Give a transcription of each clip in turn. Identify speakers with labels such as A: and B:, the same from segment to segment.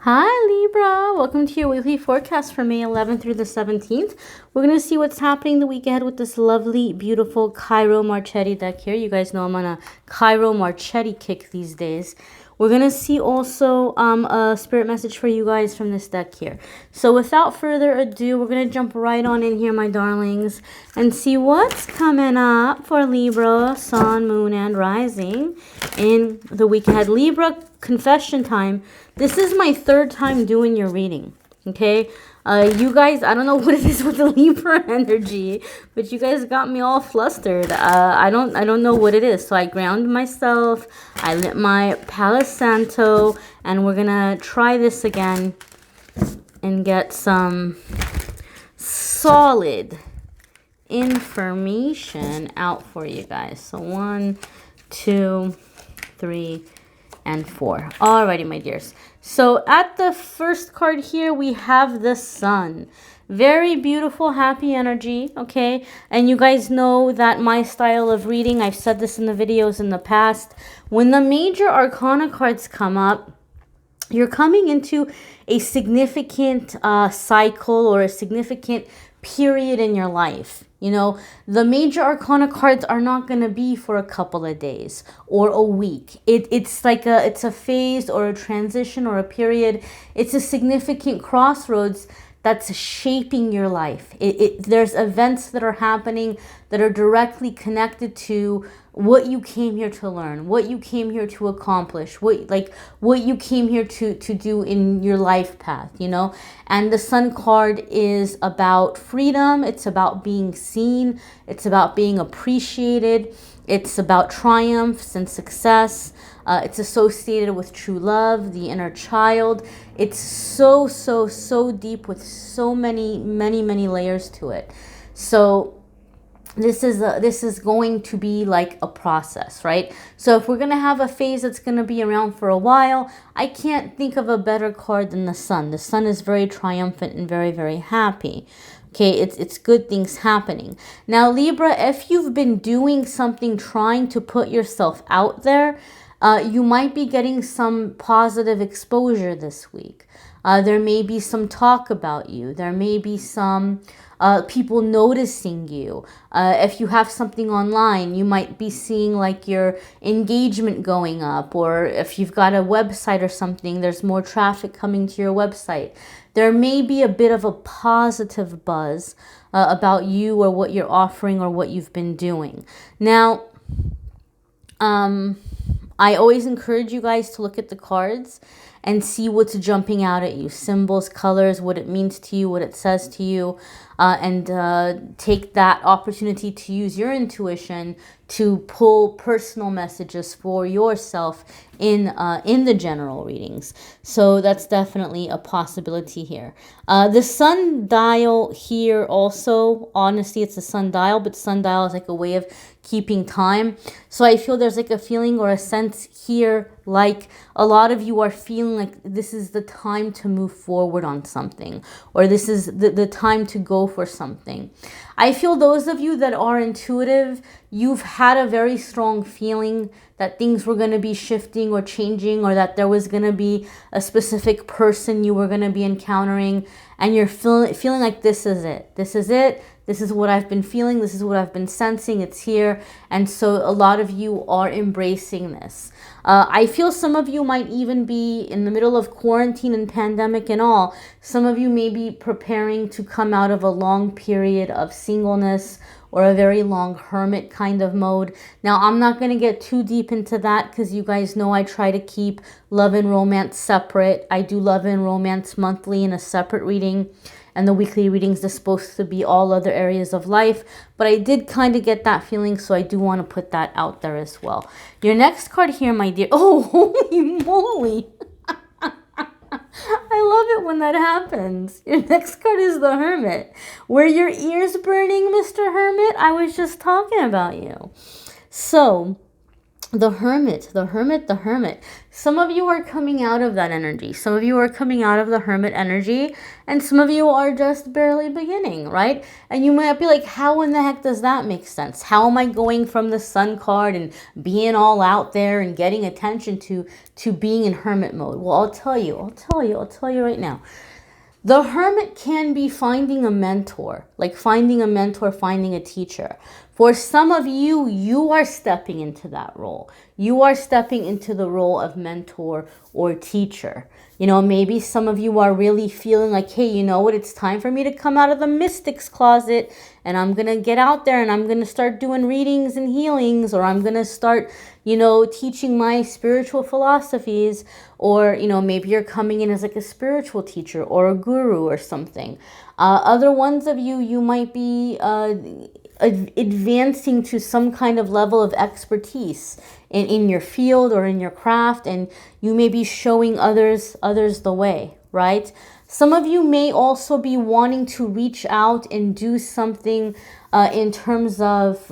A: Hi Libra, welcome to your weekly forecast for May 11th through the 17th. We're going to see what's happening the week ahead with this lovely, beautiful Cairo Marchetti deck here. You guys know I'm on a Cairo Marchetti kick these days. We're going to see also a spirit message for you guys from this deck here. So without further ado, we're going to jump right on in here, my darlings, and see what's coming up for Libra, Sun, Moon, and Rising in the week ahead. Libra, confession time. This is my third time doing your reading, okay? You guys, I don't know what it is with the Libra energy, but you guys got me all flustered. I don't know what it is. So I ground myself, I lit my Palo Santo, and we're gonna try this again and get some solid information out for you guys. So 1, 2, 3, and 4. Alrighty, my dears. So at the first card here, we have the Sun. Very beautiful, happy energy, okay? And you guys know that my style of reading, I've said this in the videos in the past, when the major arcana cards come up, you're coming into a significant cycle or a significant period in your life. You know, the major arcana cards are not going to be for a couple of days or a week. It's like it's a phase or a transition or a period. It's a significant crossroads that's shaping your life. There's events that are happening that are directly connected to what you came here to learn, what you came here to accomplish, what you came here to do in your life path, you know? And the Sun card is about freedom. It's about being seen. It's about being appreciated. It's about triumphs and success. It's associated with true love, the inner child. It's so deep with so many layers to it. So this is going to be like a process, right? So if we're going to have a phase that's going to be around for a while, I can't think of a better card than the Sun. The Sun is very triumphant and very happy. Okay, it's good things happening. Now, Libra, if you've been doing something, trying to put yourself out there, you might be getting some positive exposure this week. There may be some talk about you. There may be some people noticing you. If you have something online, you might be seeing like your engagement going up, or if you've got a website or something, there's more traffic coming to your website. There may be a bit of a positive buzz about you or what you're offering or what you've been doing. Now, I always encourage you guys to look at the cards and see what's jumping out at you. Symbols, colors, what it means to you, what it says to you, and take that opportunity to use your intuition to pull personal messages for yourself in the general readings. So that's definitely a possibility here. The sundial here also, honestly, it's a sundial, but sundial is like a way of keeping time. So I feel there's like a feeling or a sense here like a lot of you are feeling like this is the time to move forward on something, or this is the time to go for something. I feel those of you that are intuitive, you've had a very strong feeling that things were going to be shifting or changing, or that there was going to be a specific person you were going to be encountering, and you're feeling like this is it. This is it. This is what I've been feeling. This is what I've been sensing. It's here. And so a lot of you are embracing this. I feel some of you might even be in the middle of quarantine and pandemic and all. Some of you may be preparing to come out of a long period of singleness or a very long hermit kind of mode. Now, I'm not going to get too deep into that because you guys know I try to keep love and romance separate. I do love and romance monthly in a separate reading, and the weekly readings are supposed to be all other areas of life. But I did kind of get that feeling, so I do want to put that out there as well. Your next card here, my dear. Oh, holy moly. I love it when that happens. Your next card is the Hermit. Were your ears burning, Mr. Hermit? I was just talking about you. So, the hermit, the hermit, the hermit. Some of you are coming out of that energy. Some of you are coming out of the hermit energy, and some of you are just barely beginning, right? And you might be like, how in the heck does that make sense? How am I going from the sun card and being all out there and getting attention to being in hermit mode? Well, I'll tell you right now. The hermit can be finding a mentor, like finding a mentor, finding a teacher. For some of you, you are stepping into that role. You are stepping into the role of mentor or teacher. You know, maybe some of you are really feeling like, hey, you know what? It's time for me to come out of the mystic's closet, and I'm going to get out there and I'm going to start doing readings and healings, or I'm going to start, you know, teaching my spiritual philosophies. Or, you know, maybe you're coming in as like a spiritual teacher or a guru or something. Other ones of you, you might be advancing to some kind of level of expertise in your field or in your craft, and you may be showing others the way, right? Some of you may also be wanting to reach out and do something in terms of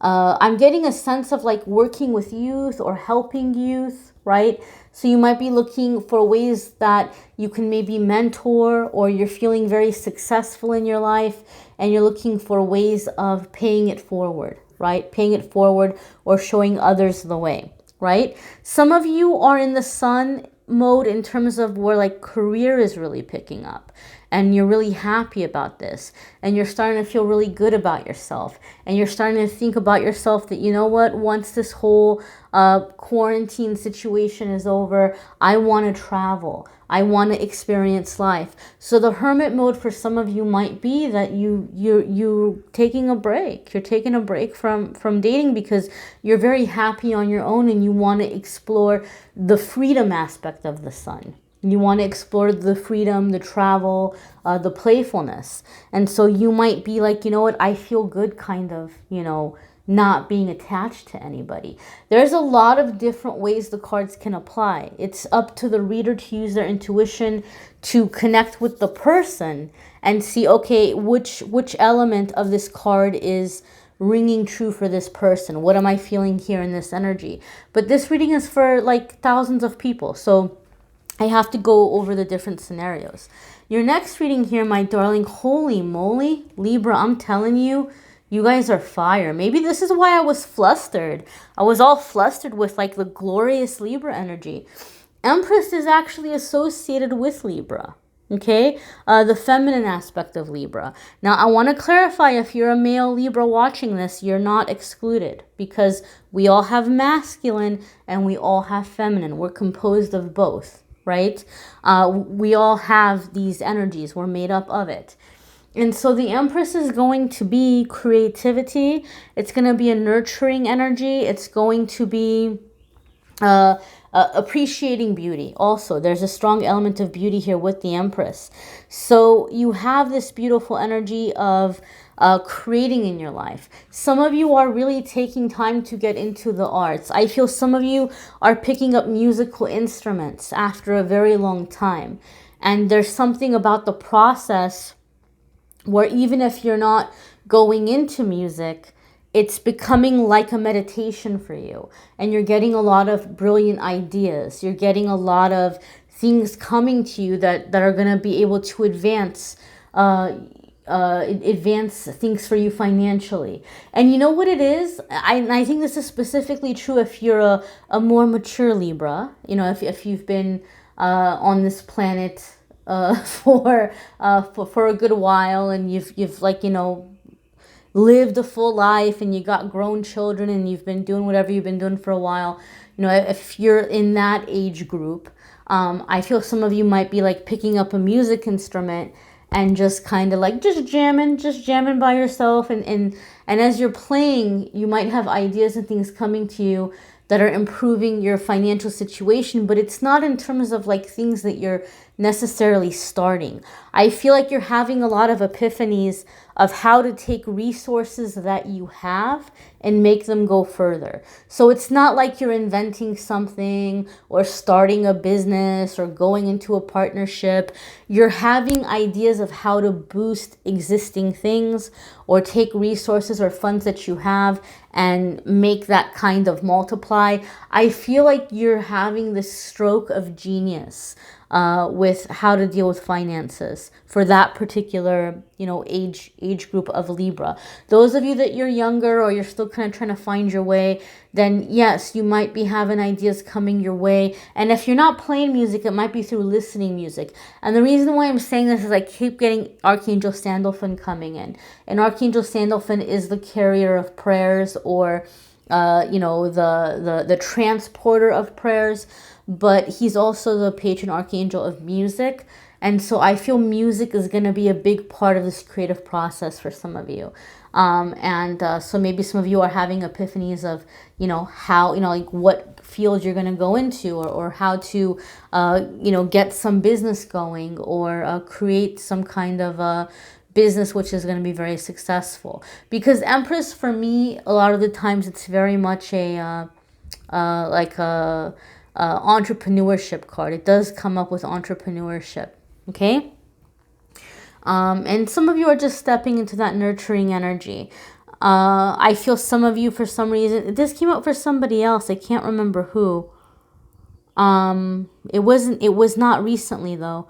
A: I'm getting a sense of like working with youth or helping youth, right? So you might be looking for ways that you can maybe mentor, or you're feeling very successful in your life and you're looking for ways of paying it forward, right? Paying it forward or showing others the way, right? Some of you are in the sun mode in terms of where like career is really picking up, and you're really happy about this, and you're starting to feel really good about yourself, and you're starting to think about yourself that, you know what, once this whole quarantine situation is over, I want to travel. I want to experience life. So the hermit mode for some of you might be that you're taking a break. You're taking a break from dating because you're very happy on your own, and you want to explore the freedom aspect of the sun. You want to explore the freedom, the travel, the playfulness. And so you might be like, you know what, I feel good kind of, you know, not being attached to anybody. There's a lot of different ways the cards can apply. It's up to the reader to use their intuition to connect with the person and see, okay, which element of this card is ringing true for this person. What am I feeling here in this energy? But this reading is for like thousands of people, so I have to go over the different scenarios. Your next reading here, my darling, holy moly, Libra, I'm telling you, you guys are fire. Maybe this is why I was flustered. I was all flustered with like the glorious Libra energy. Empress is actually associated with Libra. Okay, the feminine aspect of Libra. Now, I want to clarify, if you're a male Libra watching this, you're not excluded, because we all have masculine and we all have feminine. We're composed of both, right? We all have these energies. We're made up of it. And so the Empress is going to be creativity. It's going to be a nurturing energy. It's going to be appreciating beauty. Also, there's a strong element of beauty here with the Empress. So you have this beautiful energy of creating in your life. Some of you are really taking time to get into the arts. I feel some of you are picking up musical instruments after a very long time. And there's something about the process where even if you're not going into music, it's becoming like a meditation for you. And you're getting a lot of brilliant ideas. You're getting a lot of things coming to you that are going to be able to advance things for you financially. And you know what it is? I think this is specifically true if you're a more mature Libra. You know, if you've been on this planet for a good while, and you've like, you know, lived a full life, and you got grown children, and you've been doing whatever you've been doing for a while. You know, if you're in that age group, I feel some of you might be like picking up a music instrument and just kind of like just jamming by yourself, and as you're playing, you might have ideas and things coming to you that are improving your financial situation, but it's not in terms of like things that you're necessarily starting. I feel like you're having a lot of epiphanies of how to take resources that you have and make them go further. So it's not like you're inventing something or starting a business or going into a partnership. You're having ideas of how to boost existing things or take resources or funds that you have and make that kind of multiply. I feel like you're having this stroke of genius with how to deal with finances for that particular, age group of Libra. Those of you that you're younger or you're still kind of trying to find your way, then yes, you might be having ideas coming your way. And if you're not playing music, it might be through listening music. And the reason why I'm saying this is I keep getting Archangel Sandalphon coming in. And Archangel Sandalphon is the carrier of prayers, or the transporter of prayers, but he's also the patron archangel of music. And so I feel music is going to be a big part of this creative process for some of you. So maybe some of you are having epiphanies of, how, like what field you're going to go into, or how to, get some business going, or create some kind of business which is going to be very successful. Because Empress, for me, a lot of the times it's very much a entrepreneurship card. It does come up with entrepreneurship. Okay. And some of you are just stepping into that nurturing energy. I feel some of you, for some reason, this came out for somebody else. I can't remember who. It was not recently though.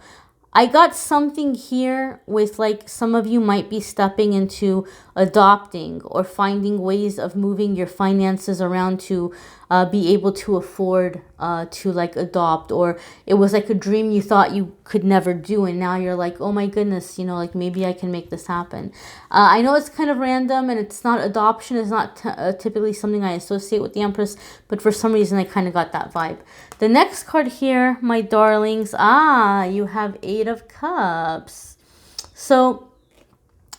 A: I got something here with like some of you might be stepping into adopting or finding ways of moving your finances around to be able to afford to like adopt, or it was like a dream you thought you could never do and now you're like, oh my goodness, like maybe I can make this happen. I know it's kind of random and it's not, adoption is not typically something I associate with the Empress, but for some reason I kind of got that vibe. The next card here, my darlings, you have Eight of Cups. So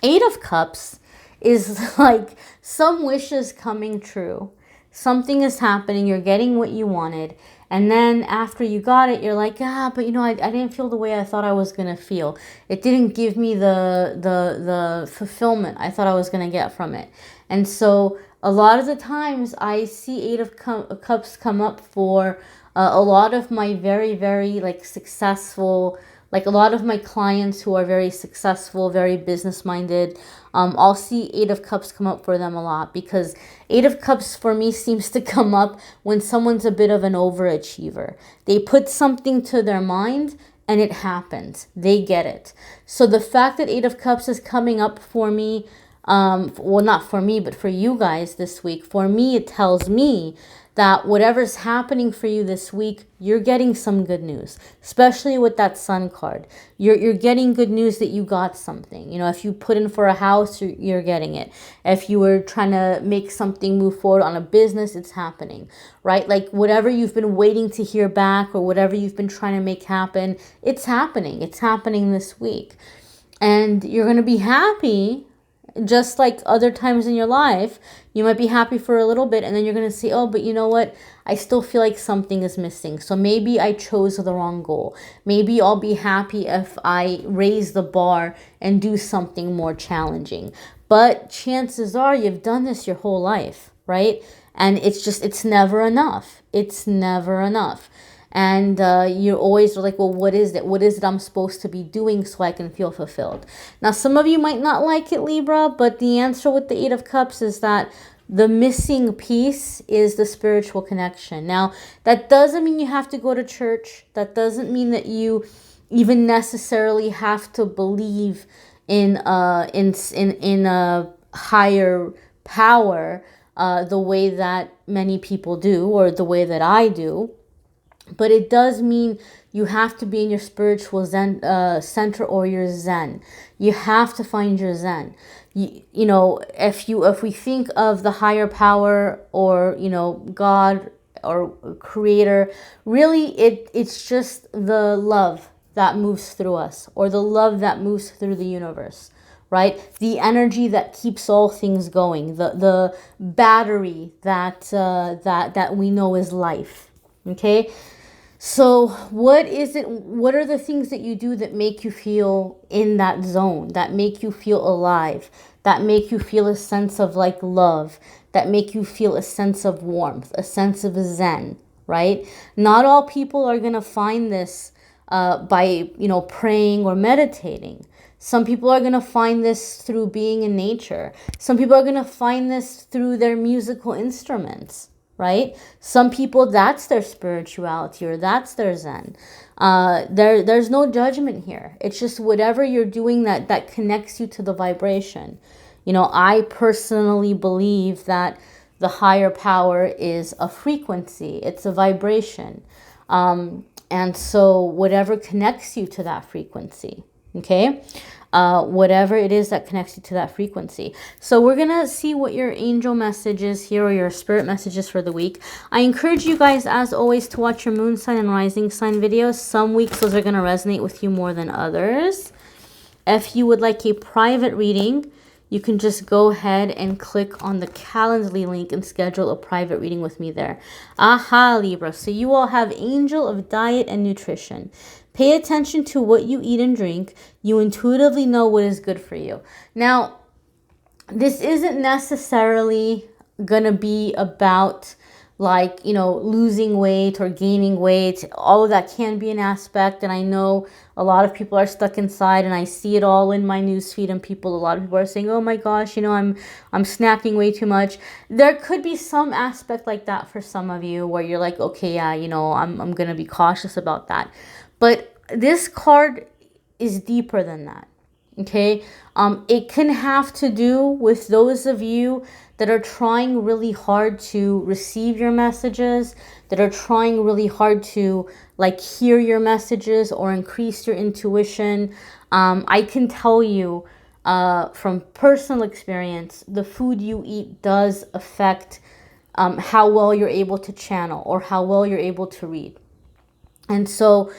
A: Eight of Cups is like some wishes coming true. Something is happening, you're getting what you wanted, and then after you got it, you're like, but I didn't feel the way I thought I was going to feel. It didn't give me the fulfillment I thought I was going to get from it. And so a lot of the times I see Eight of Cups come up for a lot of my very, very like successful, like a lot of my clients who are very successful, very business-minded. I'll see Eight of Cups come up for them a lot, because Eight of Cups for me seems to come up when someone's a bit of an overachiever. They put something to their mind and it happens. They get it. So the fact that Eight of Cups is coming up for me, well, not for me, but for you guys this week, for me, it tells me that whatever's happening for you this week, you're getting some good news, especially with that Sun card. You're getting good news that you got something. If you put in for a house, you're getting it. If you were trying to make something move forward on a business, it's happening, right? Like whatever you've been waiting to hear back or whatever you've been trying to make happen, it's happening. It's happening this week. And you're going to be happy. Just like other times in your life, you might be happy for a little bit and then you're going to say, oh, but you know what? I still feel like something is missing. So maybe I chose the wrong goal. Maybe I'll be happy if I raise the bar and do something more challenging. But chances are you've done this your whole life, right? And it's never enough. It's never enough. And you're always like, well, what is it? What is it I'm supposed to be doing so I can feel fulfilled? Now, some of you might not like it, Libra, but the answer with the Eight of Cups is that the missing piece is the spiritual connection. Now, that doesn't mean you have to go to church. That doesn't mean that you even necessarily have to believe in a higher power the way that many people do, or the way that I do. But it does mean you have to be in your spiritual zen center, or your zen. You have to find your zen. If we think of the higher power, or God or creator, really it's just the love that moves through us, or the love that moves through the universe, right? The energy that keeps all things going, the battery that we know is life. Okay. So what is it? What are the things that you do that make you feel in that zone, that make you feel alive, that make you feel a sense of like love, that make you feel a sense of warmth, a sense of zen, right? Not all people are going to find this by, you know, praying or meditating. Some people are going to find this through being in nature. Some people are going to find this through their musical instruments, right? Some people, that's their spirituality or that's their zen. There's no judgment here. It's just whatever you're doing that connects you to the vibration. You know, I personally believe that the higher power is a frequency. It's a vibration. And so whatever connects you to that frequency, okay? Whatever it is that connects you to that frequency. So we're going to see what your angel message is here, or your spirit messages for the week. I encourage you guys, as always, to watch your moon sign and rising sign videos. Some weeks those are going to resonate with you more than others. If you would like a private reading, you can just go ahead and click on the Calendly link and schedule a private reading with me there. Aha, Libra. So you all have angel of diet and nutrition. Pay attention to what you eat and drink. You intuitively know what is good for you. Now, this isn't necessarily going to be about like, you know, losing weight or gaining weight. All of that can be an aspect. And I know a lot of people are stuck inside, and I see it all in my newsfeed, and a lot of people are saying, oh my gosh, you know, I'm snacking way too much. There could be some aspect like that for some of you where you're like, okay, yeah, you know, I'm going to be cautious about that. But this card is deeper than that. Okay, it can have to do with those of you that are trying really hard to receive your messages, that are trying really hard to like hear your messages or increase your intuition. I can tell you from personal experience, the food you eat does affect how well you're able to channel or how well you're able to read. And so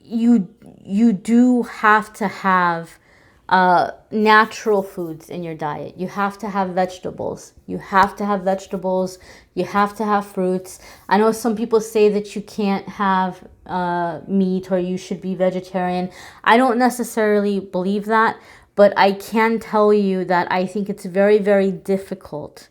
A: you do have to have natural foods in your diet. You have to have vegetables. You have to have vegetables. You have to have fruits. I know some people say that you can't have meat or you should be vegetarian. I don't necessarily believe that, but I can tell you that I think it's very, very difficult.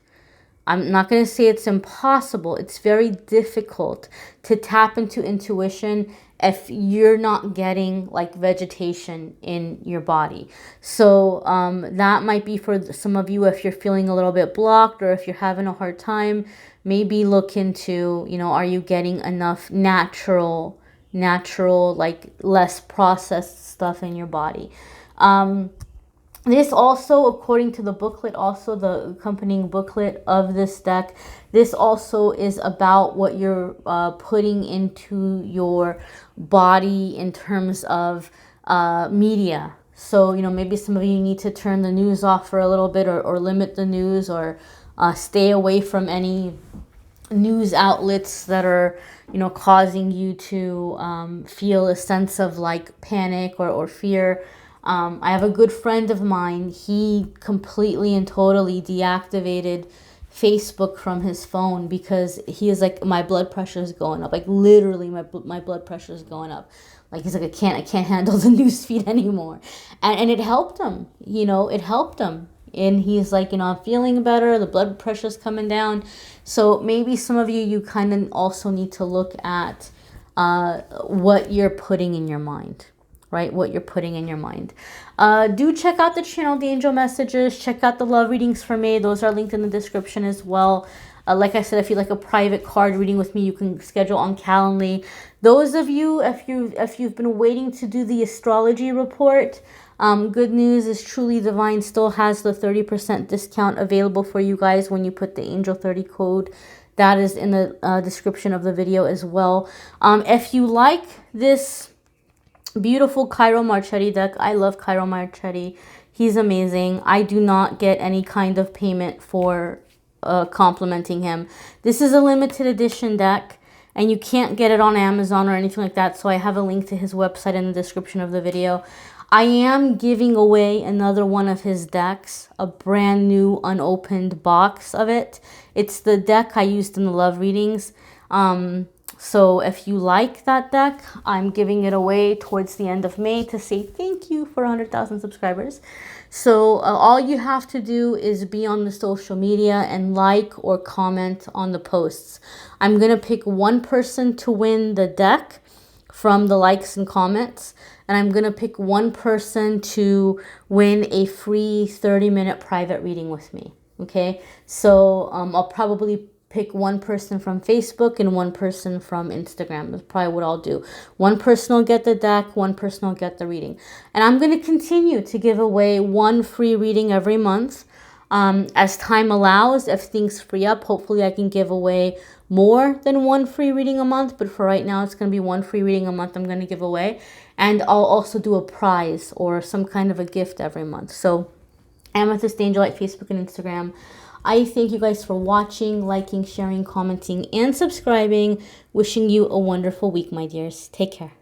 A: I'm not going to say it's impossible. It's very difficult to tap into intuition if you're not getting like vegetation in your body. So that might be for some of you if you're feeling a little bit blocked, or if you're having a hard time, maybe look into, you know, are you getting enough natural, like less processed stuff in your body. This also, according to the booklet, also the accompanying booklet of this deck, this also is about what you're putting into your body in terms of media. So, you know, maybe some of you need to turn the news off for a little bit, or limit the news, or stay away from any news outlets that are, you know, causing you to feel a sense of like panic or fear. I have a good friend of mine. He completely and totally deactivated Facebook from his phone because he is like, my blood pressure is going up. Like literally my blood pressure is going up. Like he's like, I can't handle the news feed anymore. And it helped him, you know, it helped him. And he's like, you know, I'm feeling better. The blood pressure's coming down. So maybe some of you kind of also need to look at what you're putting in your mind. Right? What you're putting in your mind. Do check out the channel, the angel messages. Check out the love readings for me. Those are linked in the description as well. Like I said, if you'd like a private card reading with me, you can schedule on Calendly. Those of you, if you've been waiting to do the astrology report, good news is Truly Divine still has the 30% discount available for you guys when you put the Angel 30 code. That is in the description of the video as well. If you like this beautiful Cairo Marchetti deck. I love Cairo Marchetti. He's amazing. I do not get any kind of payment for complimenting him. This is a limited edition deck, and you can't get it on Amazon or anything like that, so I have a link to his website in the description of the video. I am giving away another one of his decks, a brand new unopened box of it. It's the deck I used in the love readings. So if you like that deck, I'm giving it away towards the end of May to say thank you for 100,000 subscribers. So all you have to do is be on the social media and like or comment on the posts. I'm going to pick one person to win the deck from the likes and comments. And I'm going to pick one person to win a free 30-minute private reading with me. Okay, so I'll probably pick one person from Facebook and one person from Instagram. That's probably what I'll do. One person will get the deck, one person will get the reading. And I'm going to continue to give away one free reading every month. As time allows, if things free up, hopefully I can give away more than one free reading a month. But for right now, it's going to be one free reading a month I'm going to give away. And I'll also do a prize or some kind of a gift every month. So Amethyst Angellight, Facebook and Instagram. I thank you guys for watching, liking, sharing, commenting, and subscribing. Wishing you a wonderful week, my dears. Take care.